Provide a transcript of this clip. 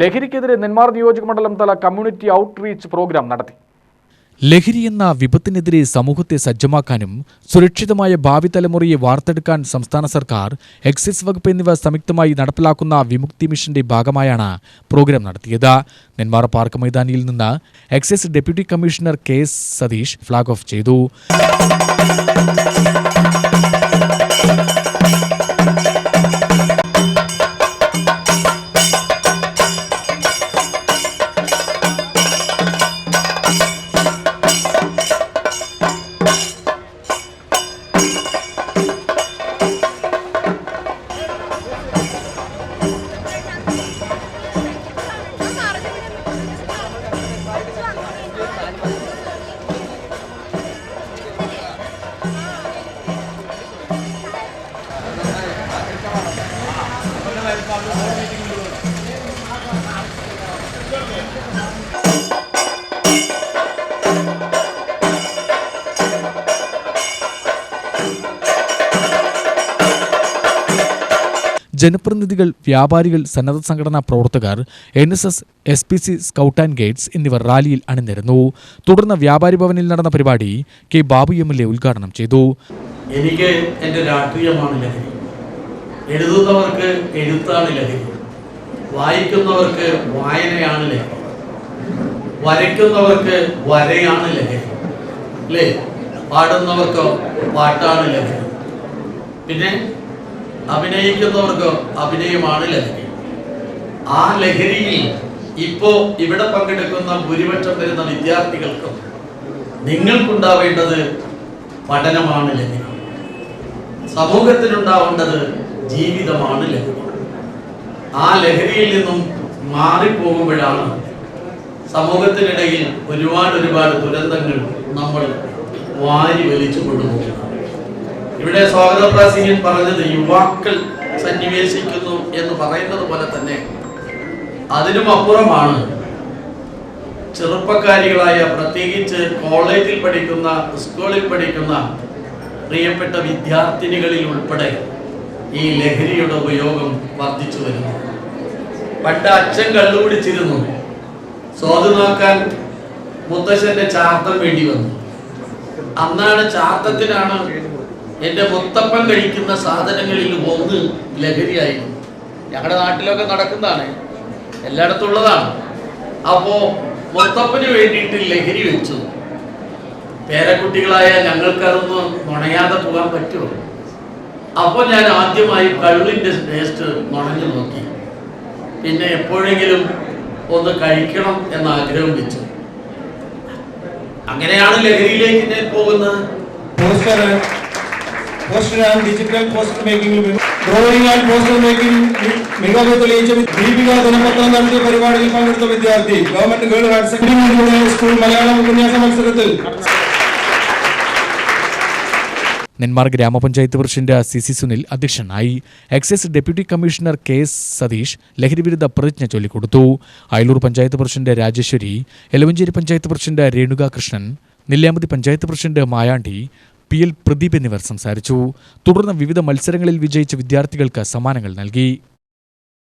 ലഹരിക്കെതിരെ നെന്മാർ നിയോജക മണ്ഡലം തല കമ്മ്യൂണിറ്റി ഔട്ട്റീച്ച് പ്രോഗ്രാം നടത്തി. ലഹരി എന്ന വിപത്തിനെതിരെ സമൂഹത്തെ സജ്ജമാക്കാനും സുരക്ഷിതമായ ഭാവി തലമുറയെ വാർത്തെടുക്കാൻ സംസ്ഥാന സർക്കാർ, എക്സൈസ് വകുപ്പ് എന്നിവ സംയുക്തമായി നടപ്പിലാക്കുന്ന വിമുക്തി മിഷന്റെ ഭാഗമായാണ് പ്രോഗ്രാം നടത്തിയത്. നെന്മാറ പാർക്ക് മൈതാനിയിൽ നിന്ന് excise deputy commissioner KS Satheesh flag off ചെയ്തു. ജനപ്രതിനിധികൾ, വ്യാപാരികൾ, സന്നദ്ധ സംഘടനാ പ്രവർത്തകർ, NSS, SPC, scout and guides എന്നിവർ റാലിയിൽ അണിനിരന്നു. തുടർന്ന് വ്യാപാരി ഭവനിൽ നടന്ന പരിപാടി K. ബാബു MLA ഉദ്ഘാടനം ചെയ്തു. എനിക്ക് എൻ്റെ രാഷ്ട്രീയമാണ് ലഹരി. എഴുതുന്നവർക്ക് എഴുത്താണ് ലഹരി, വായിക്കുന്നവർക്ക് വായനയാണ് ലഹരി, വരയ്ക്കുന്നവർക്ക് വരയാണ് ലഹരി, അല്ലേ? പാടുന്നവർക്ക് പാട്ടാണ് ലഹരി, പിന്നെ അഭിനയിക്കുന്നവർക്ക് അഭിനയമാണ് ലഹരി. ആ ലഹരിയിൽ ഇപ്പോ ഇവിടെ പങ്കെടുക്കുന്ന ഭൂരിപക്ഷം വരുന്ന വിദ്യാർത്ഥികൾക്കും നിങ്ങൾക്കുണ്ടാവേണ്ടത് പഠനമാണ് ലഹരി, സമൂഹത്തിനുണ്ടാവേണ്ടത് ജീവിതമാണ് ലഹരി. ആ ലഹരിയിൽ നിന്നും മാറിപ്പോകുമ്പോഴാണ് സമൂഹത്തിനിടയിൽ ഒരുപാട് ദുരന്തങ്ങൾ നമ്മൾ വാരി വലിച്ചു കൊണ്ടുപോകുന്നത്. ഇവിടെ സ്വാഗതപ്രാസംഗികൻ പറഞ്ഞത് യുവാക്കൾ സന്നിവേശിക്കുന്നു എന്ന് പറയുന്നത് പോലെ തന്നെ അതിനും അപ്പുറമാണ് ചെറുപ്പക്കാരികളായ, പ്രത്യേകിച്ച് കോളേജിൽ പഠിക്കുന്ന, സ്കൂളിൽ പഠിക്കുന്ന പ്രിയപ്പെട്ട വിദ്യാർത്ഥിനികളിൽ ഉൾപ്പെടെ ഈ ലഹരിയുടെ ഉപയോഗം വർദ്ധിച്ചു വരുന്നു. പണ്ട് അച്ഛൻ കള്ളുപിടിച്ചിരുന്നു, സ്വാദ് നോക്കാൻ മുത്തശ്ശന്റെ ചാർത്തം വേണ്ടി വന്നു. അന്നാണ് ചാർത്തത്തിനാണ് എൻ്റെ മുത്തപ്പൻ കഴിക്കുന്ന സാധനങ്ങളിൽ ഒന്ന് ലഹരിയായിരുന്നു. ഞങ്ങളുടെ നാട്ടിലൊക്കെ നടക്കുന്നതാണ്, എല്ലായിടത്തും ഉള്ളതാണ്. അപ്പോൾ മുത്തപ്പന് വേണ്ടിയിട്ട് ലഹരി വെച്ചു. പേരക്കുട്ടികളായ ഞങ്ങൾക്ക് അതൊന്നും നുണയാതെ പോകാൻ പറ്റുമോ? അപ്പോൾ ഞാൻ ആദ്യമായി കള്ളിൻ്റെ ടേസ്റ്റ് നുണഞ്ഞു നോക്കി. പിന്നെ എപ്പോഴെങ്കിലും ഒന്ന് കഴിക്കണം എന്ന ആഗ്രഹം വെച്ചു. അങ്ങനെയാണ് ലഹരിയിലേക്ക് ഞാൻ പോകുന്നത്. പോസ്റ്റർ ആൻഡ് ഡിജിറ്റൽ പോസ്റ്റർ മേക്കിംഗിലും ഡ്രോയിങ് ആൻഡ് പോസ്റ്റർ മേക്കിംഗ് മികവ് തെളിയിച്ച ദീപിക ദിനപത്രം നടത്തിയ പരിപാടിയിൽ പങ്കെടുത്ത വിദ്യാർത്ഥി government girl higher secondary school Malayalam ഉപന്യാസ മത്സരത്തിൽ. നെന്മാർ ഗ്രാമപഞ്ചായത്ത് പ്രസിഡന്റ് CC സുനിൽ അധ്യക്ഷനായി. Excise deputy commissioner KS Satheesh ലഹരിവിരുദ്ധ പ്രതിജ്ഞ ചൊല്ലിക്കൊടുത്തു. Ayalur panchayat president Rajeswari, Elavanchery panchayat president Renuka Krishnan, Nelliyampathy panchayat president Mayandi, PL Pradeep എന്നിവർ സംസാരിച്ചു. തുടർന്ന് വിവിധ മത്സരങ്ങളിൽ വിജയിച്ച വിദ്യാർത്ഥികൾക്ക് സമ്മാനങ്ങൾ നൽകി.